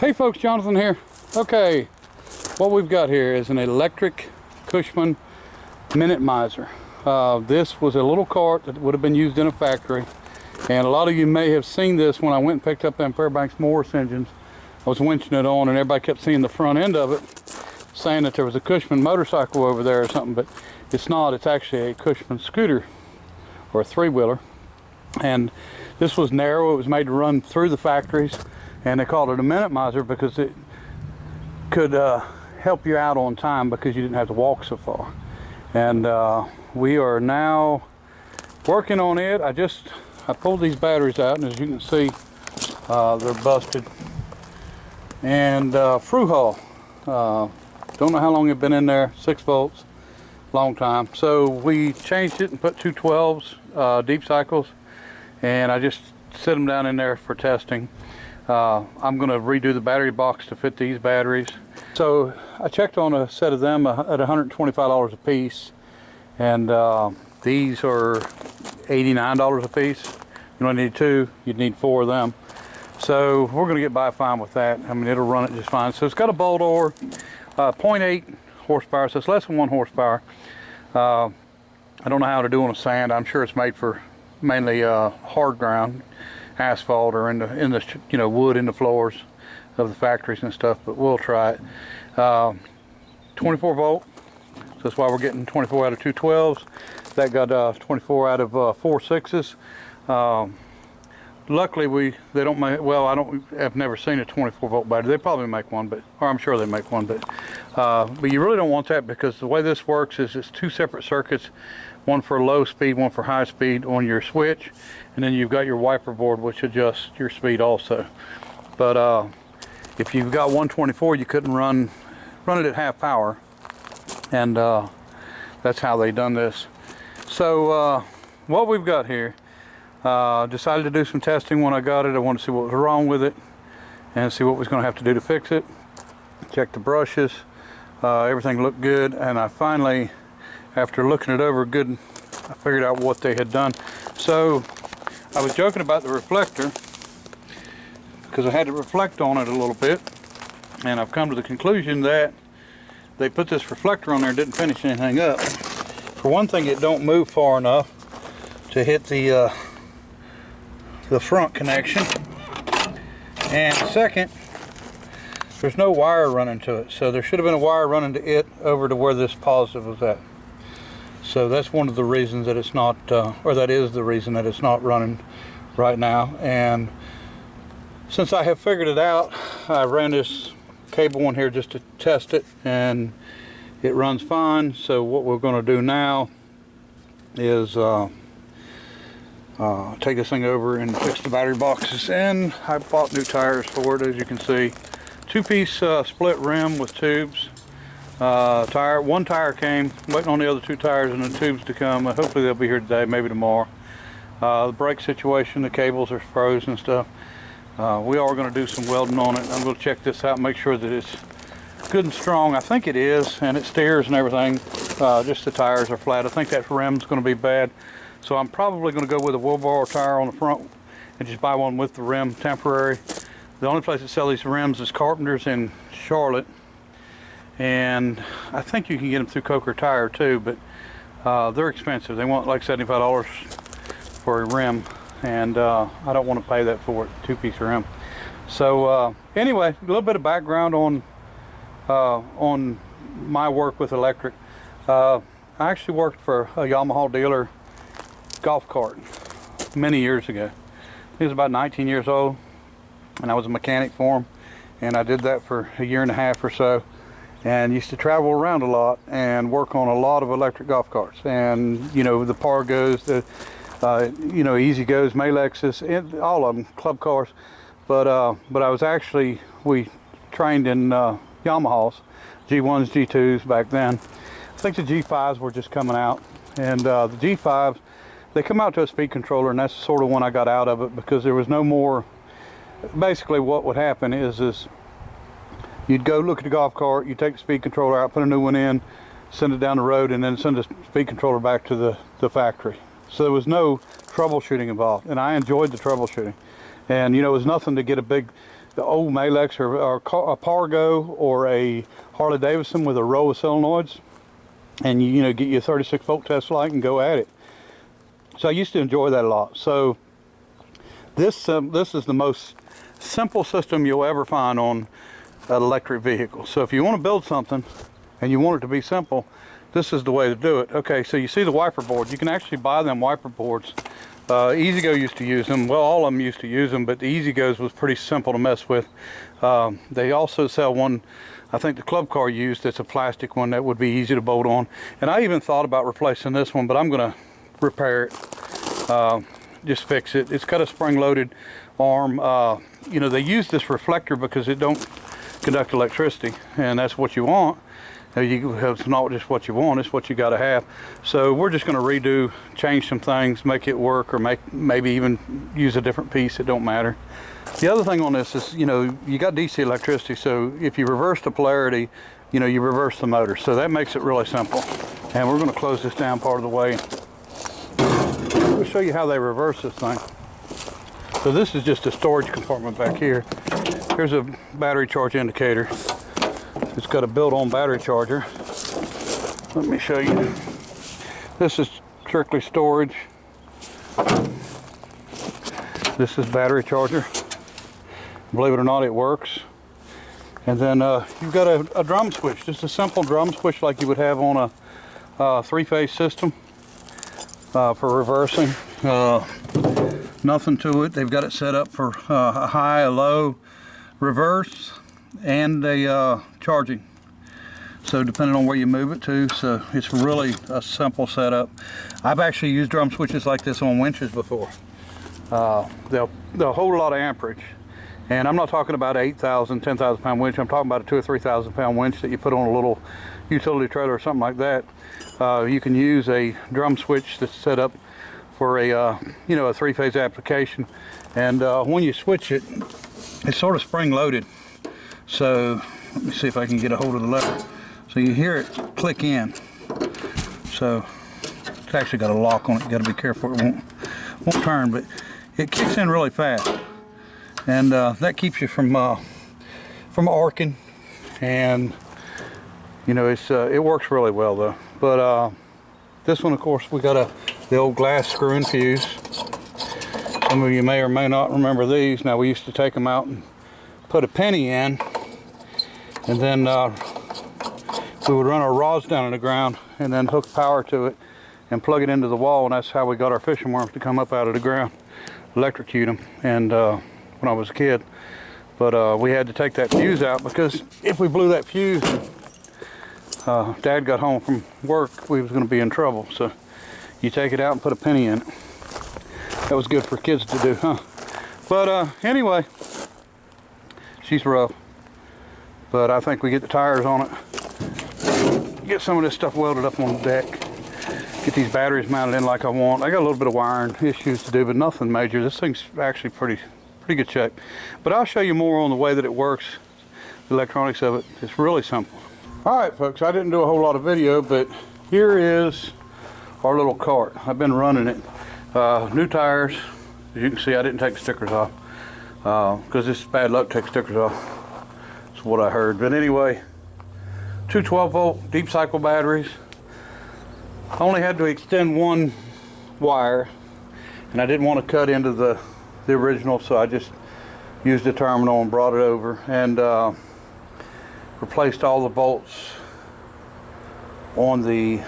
Hey folks, Jonathan here. Okay, what we've got here is an electric CUSHMAN minute miser. This was a little cart that would have been used in a factory, and a lot of you may have seen this when I went and picked up them Fairbanks Morris engines. I was winching it on and everybody kept seeing the front end of it, saying that there was a CUSHMAN motorcycle over there or something, but it's not. It's actually a CUSHMAN scooter or a three-wheeler, and this was narrow. It was made to run through the factories, and they called it a minute miser because it could help you out on time because you didn't have to walk so far. And we are now working on it. I pulled these batteries out, and as you can see, they're busted. And through hull, don't know how long it's been in there, 6 volts, long time. So we changed it and put 2 12s, deep cycles, and I just set them down in there for testing. I'm going to redo the battery box to fit these batteries. So I checked on a set of them at $125 a piece, and these are $89 a piece. You don't need 2, you'd need 4 of them. So we're going to get by fine with that. I mean, it'll run it just fine. So it's got a bolt door, 0.8 horsepower, so it's less than 1 horsepower. I don't know how to do on a sand. I'm sure it's made for mainly hard ground, asphalt, or in the wood in the floors of the factories and stuff, but we'll try it. 24 volt, so that's why we're getting 24 out of 2 12s. That got 24 out of 4 6s. Luckily they don't make, well, I've never seen a 24 volt battery. They probably make one, or I'm sure they make one, but you really don't want that, because the way this works is it's 2 separate circuits, one for low speed, one for high speed on your switch, and then you've got your wiper board which adjusts your speed also. But if you've got 124, you couldn't run it at half power, and that's how they done this. So what we've got here, decided to do some testing when I got it. I wanted to see what was wrong with it and see what was going to have to do to fix it. Check the brushes, everything looked good, and I finally, after looking it over good, I figured out what they had done. So I was joking about the reflector because I had to reflect on it a little bit, and I've come to the conclusion that they put this reflector on there and didn't finish anything up. For one thing, it don't move far enough to hit the front connection, and second, there's no wire running to it, so there should have been a wire running to it over to where this positive was at. So that's one of the reasons that it's not, or that is the reason that it's not running right now. And since I have figured it out, I ran this cable in here just to test it, and it runs fine. So what we're going to do now is take this thing over and fix the battery boxes. And I bought new tires for it, as you can see. 2-piece split rim with tubes. One tire came, waiting on the other 2 tires and the tubes to come. Hopefully they'll be here today, maybe tomorrow. The brake situation, the cables are frozen and stuff. We are going to do some welding on it. I'm going to check this out and make sure that it's good and strong. I think it is, and it steers and everything. Just the tires are flat. I think that rim's going to be bad. So I'm probably going to go with a wheelbarrow tire on the front and just buy one with the rim, temporary. The only place that sells these rims is Carpenter's in Charlotte, and I think you can get them through Coker Tire too, but they're expensive. They want like $75 for a rim, and I don't want to pay that for it, 2-piece rim. So anyway, a little bit of background on my work with electric. I actually worked for a Yamaha dealer golf cart many years ago. He was about 19 years old, and I was a mechanic for him, and I did that for a year and a half or so, and used to travel around a lot and work on a lot of electric golf carts. And the Pargos, the Easy Goes, Malexes, all of them, club cars. But I was actually, we trained in Yamahas, G1s, G2s back then. I think the G5s were just coming out, and the G5s, they come out to a speed controller, and that's sort of when I got out of it, because there was no more. Basically what would happen is you'd go look at the golf cart, you take the speed controller out, put a new one in, send it down the road, and then send the speed controller back to the factory. So there was no troubleshooting involved, and I enjoyed the troubleshooting. And it was nothing to get a big the old Malex or a Pargo or a Harley Davidson with a row of solenoids, and you know, get your 36 volt test light and go at it. So I used to enjoy that a lot. So this is the most simple system you'll ever find on an electric vehicle. So if you want to build something and you want it to be simple, this is the way to do it. Okay, so you see the wiper board. You can actually buy them wiper boards. E-Z-GO used to use them. Well, all of them used to use them, but the E-Z-GOs was pretty simple to mess with. They also sell one, I think the club car used, it's a plastic one that would be easy to bolt on. And I even thought about replacing this one, but I'm going to repair it, just fix it. It's got a spring-loaded arm. You know, they use this reflector because it don't conduct electricity, and that's what you want. It's not just what you want, it's what you got to have. So we're just going to redo, change some things, make it work, or maybe even use a different piece. It don't matter. The other thing on this is, you know, you got DC electricity, so if you reverse the polarity, you know, you reverse the motor. So that makes it really simple. And we're going to close this down part of the way. We'll show you how they reverse this thing. So this is just a storage compartment back here. Here's a battery charge indicator. It's got a built-on battery charger. Let me show you. This is strictly storage. This is battery charger. Believe it or not, it works. And then you've got a drum switch, just a simple drum switch like you would have on a three-phase system for reversing. Nothing to it. They've got it set up for a high, a low, reverse, and a charging. So depending on where you move it to, so it's really a simple setup. I've actually used drum switches like this on winches before. They'll hold a lot of amperage. And I'm not talking about 8,000, 10,000 pound winch. I'm talking about a 2,000 or 3,000 pound winch that you put on a little utility trailer or something like that. You can use a drum switch that's set up for a you know, a three-phase application. And when you switch it, it's sort of spring-loaded. So let me see if I can get a hold of the lever. So you hear it click in. So it's actually got a lock on it. You got to be careful it won't turn, but it kicks in really fast. And that keeps you from arcing, and you know, it works really well though. But this one, of course, we got the old glass screw-in fuse. Some of you may or may not remember these. Now, we used to take them out and put a penny in, and then we would run our rods down in the ground and then hook power to it and plug it into the wall, and that's how we got our fishing worms to come up out of the ground. Electrocute them, and when I was a kid. But we had to take that fuse out because if we blew that fuse, Dad got home from work, we was going to be in trouble. So you take it out and put a penny in it. That was good for kids to do, huh? But anyway, she's rough. But I think we get the tires on it. Get some of this stuff welded up on the deck. Get these batteries mounted in like I want. I got a little bit of wiring issues to do, but nothing major. This thing's actually pretty good shape. But I'll show you more on the way that it works, the electronics of it. It's really simple. Alright folks, I didn't do a whole lot of video, but here is our little cart. I've been running it. New tires. As you can see, I didn't take the stickers off because it's bad luck to take stickers off. That's what I heard. But anyway, two 12-volt deep cycle batteries. I only had to extend one wire, and I didn't want to cut into the original, so I just used the terminal and brought it over and replaced all the bolts on the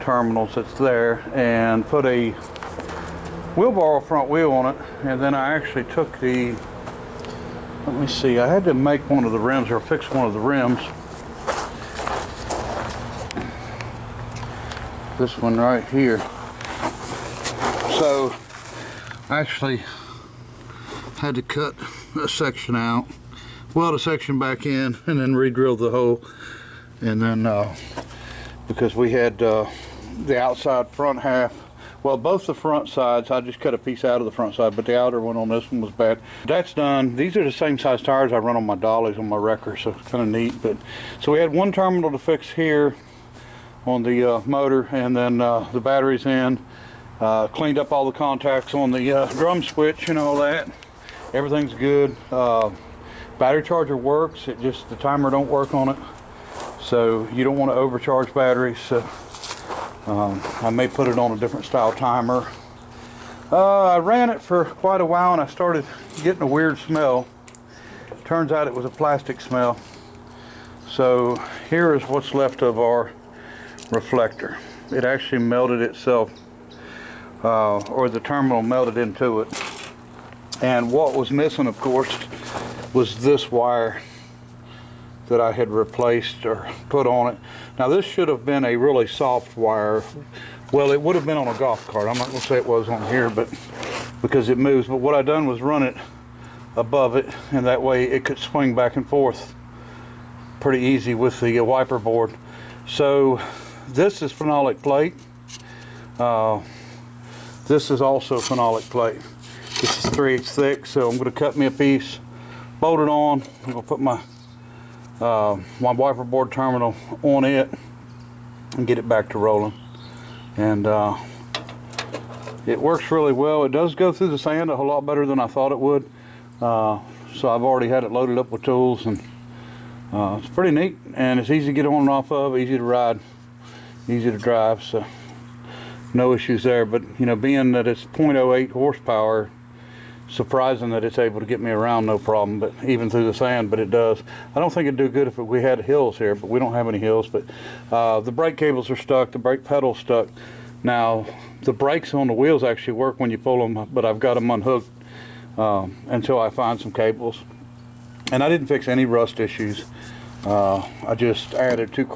terminals that's there, and put a wheelbarrow front wheel on it. And then I actually took the, let me see, I had to make one of the rims or fix one of the rims. This one right here. So I actually had to cut a section out, weld a section back in, and then re-drill the hole. And then because we had the outside front half, well, both the front sides, I just cut a piece out of the front side, but the outer one on this one was bad. That's done. These are the same size tires I run on my dollies on my wrecker, so it's kind of neat. But so we had one terminal to fix here on the motor, and then the batteries in, cleaned up all the contacts on the drum switch and all that, Everything's good. Battery charger works, it just the timer don't work on it, so you don't want to overcharge batteries. So I may put it on a different style timer. I ran it for quite a while and I started getting a weird smell. Turns out it was a plastic smell. So here is what's left of our reflector. It actually melted itself, or the terminal melted into it. And what was missing, of course, was this wire that I had replaced or put on it. Now this should have been a really soft wire. Well, it would have been on a golf cart. I'm not going to say it was on here, but because it moves. But what I done was run it above it, and that way it could swing back and forth pretty easy with the wiper board. So this is phenolic plate. This is also phenolic plate. This is 3/8 thick, so I'm going to cut me a piece, bolt it on. I'm going to put my my wiper board terminal on it and get it back to rolling. And it works really well. It does go through the sand a whole lot better than I thought it would. So I've already had it loaded up with tools, and it's pretty neat, and it's easy to get on and off of, easy to ride, easy to drive, so no issues there. But you know, being that it's 0.08 horsepower, surprising that it's able to get me around no problem, but even through the sand. But it does. I don't think it'd do good if we had hills here, but we don't have any hills. But the brake cables are stuck, the brake pedal's stuck. Now the brakes on the wheels actually work when you pull them, but I've got them unhooked until I find some cables. And I didn't fix any rust issues. I just added two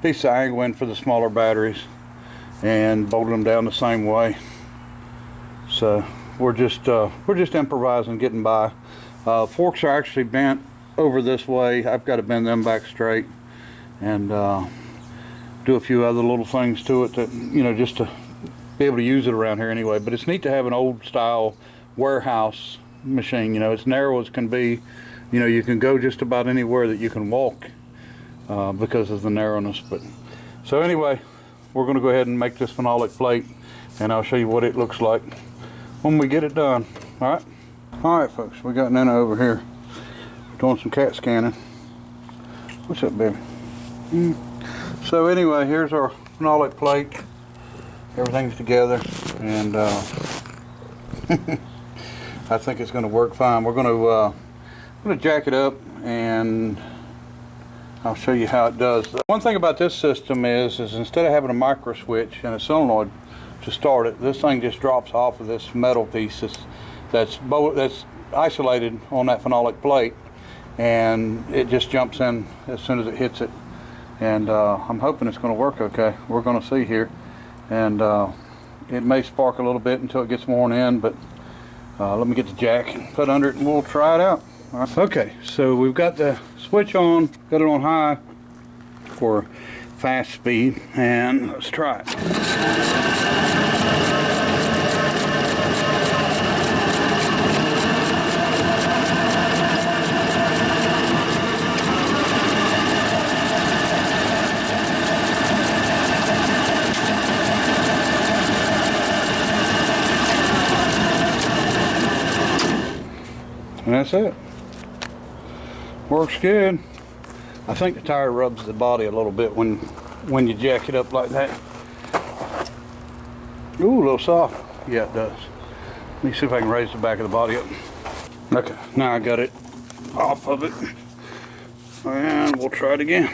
pieces of angle in for the smaller batteries and bolted them down the same way. So we're just improvising, getting by. Forks are actually bent over this way. I've got to bend them back straight and do a few other little things to it that, you know, just to be able to use it around here anyway. But it's neat to have an old style warehouse machine. You know, it's narrow as can be. You know, you can go just about anywhere that you can walk because of the narrowness. But so anyway, we're going to go ahead and make this phenolic plate, and I'll show you what it looks like when we get it done. All right, folks, we got Nana over here doing some CAT scanning. What's up, baby? So anyway, here's our phenolic plate. Everything's together, and I think it's going to work fine. We're going to jack it up, and I'll show you how it does. One thing about this system is instead of having a micro switch and a solenoid to start it, this thing just drops off of this metal piece that's isolated on that phenolic plate, and it just jumps in as soon as it hits it. And I'm hoping it's going to work okay. We're going to see here, and it may spark a little bit until it gets worn in, but let me get the jack and put under it and we'll try it out. All right. Okay, so we've got the switch on, got it on high for fast speed, and let's try it. And that's it. Works good. I think the tire rubs the body a little bit when you jack it up like that. Ooh, a little soft. Yeah, it does. Let me see if I can raise the back of the body up. Okay, now I got it off of it. And we'll try it again.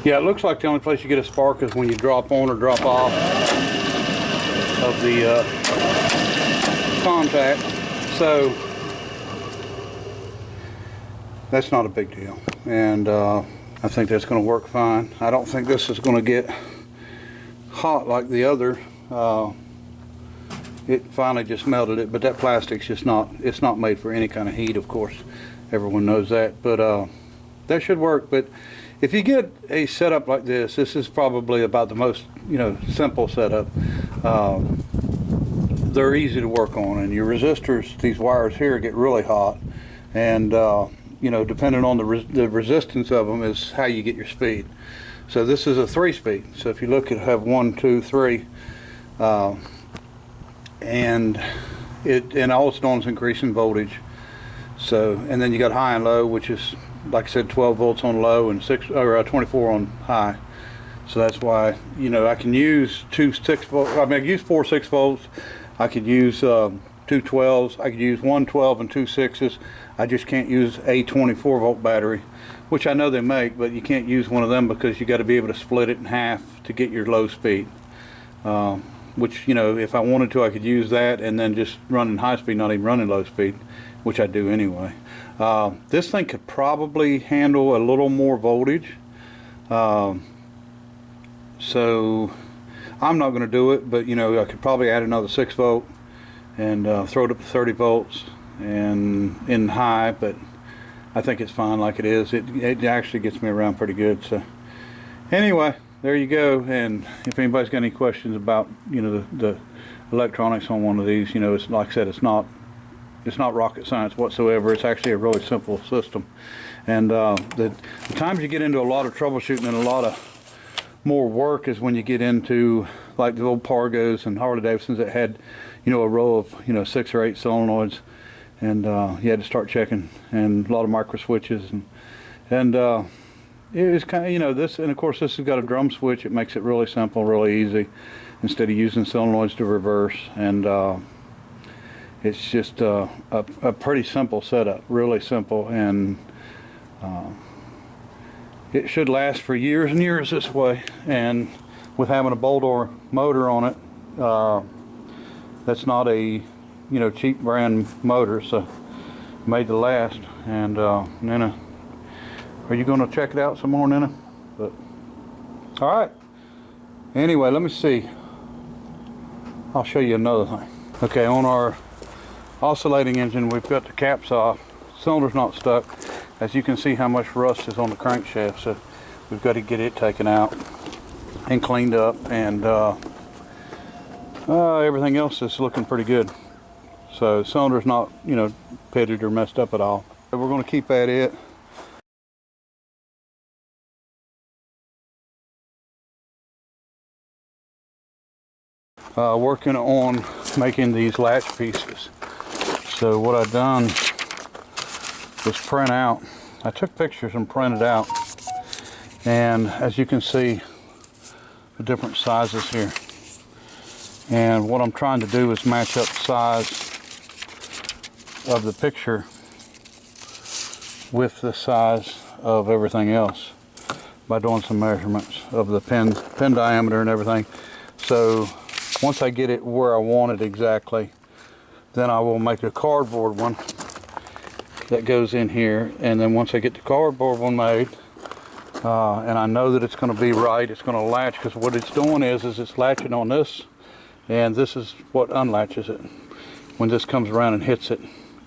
Yeah, it looks like the only place you get a spark is when you drop on or drop off of the contact. So that's not a big deal, and I think that's going to work fine. I don't think this is going to get hot like the other. It finally just melted it, but that plastic's just it's not made for any kind of heat, of course. Everyone knows that, but that should work. But if you get a setup like this, this is probably about the most, simple setup. They're easy to work on, and your resistors, these wires here, get really hot, and depending on the resistance of them is how you get your speed. So this is a 3-speed. So if you look at have 1, 2, 3, and all it's doing is increasing voltage. So, and then you got high and low, which is, like I said, 12 volts on low and 24 on high. So that's why, I can use 2 6-volt. I mean, I can use 4 6 volts. I could use 2 12s. I could use 1 12 and 2 6s. I just can't use a 24-volt battery, which I know they make, but you can't use one of them because you got to be able to split it in half to get your low speed. Which, if I wanted to, I could use that and then just run in high speed, not even running low speed, which I do anyway. This thing could probably handle a little more voltage. So I'm not going to do it, but I could probably add another 6 volt and throw it up to 30 volts and in high, but I think it's fine like it is. It actually gets me around pretty good. So anyway, there you go. And if anybody's got any questions about the electronics on one of these, it's like I said, it's not rocket science whatsoever. It's actually a really simple system. And the times you get into a lot of troubleshooting and a lot of more work is when you get into like the old Pargos and Harley Davidsons that had a row of 6 or 8 solenoids, and you had to start checking, and a lot of micro switches, and it was kind of this, and of course this has got a drum switch. It makes it really simple, really easy, instead of using solenoids to reverse. And it's just a pretty simple setup, really simple, and it should last for years and years this way. And with having a Boldor motor on it, that's not a cheap brand motor, so made to last. And Nina, are you going to check it out some more, Nina? But all right. Anyway, let me see. I'll show you another thing. Okay, on our oscillating engine, we've got the caps off. Cylinder's not stuck. As you can see how much rust is on the crankshaft, so we've got to get it taken out and cleaned up, and everything else is looking pretty good. So cylinder's not pitted or messed up at all. So we're going to keep at it. Working on making these latch pieces. So what I've done was print out. I took pictures and printed out, and as you can see, the different sizes here. And what I'm trying to do is match up the size of the picture with the size of everything else by doing some measurements of the pin diameter and everything. So once I get it where I want it exactly, then I will make a cardboard one that goes in here. And then once I get the cardboard one made, and I know that it's going to be right, it's going to latch, because what it's doing is it's latching on this, and this is what unlatches it. When this comes around and hits it,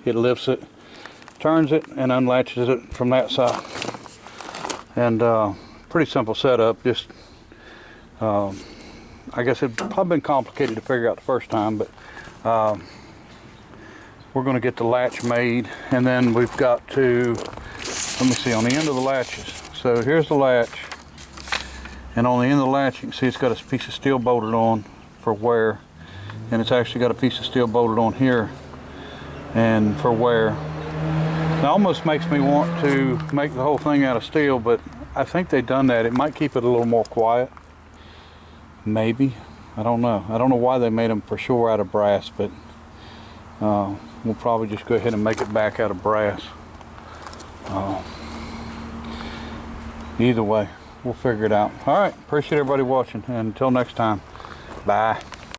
it lifts it, turns it, and unlatches it from that side. And pretty simple setup. Just I guess it'd probably been complicated to figure out the first time, but we're going to get the latch made, and then we've got to, let me see, on the end of the latches. So here's the latch, and on the end of the latch you can see it's got a piece of steel bolted on for wear, and it's actually got a piece of steel bolted on here and for wear. It almost makes me want to make the whole thing out of steel, but I think they've done that. It might keep it a little more quiet. Maybe. I don't know. I don't know why they made them for sure out of brass, but we'll probably just go ahead and make it back out of brass. Either way, we'll figure it out. All right. Appreciate everybody watching, and until next time, bye.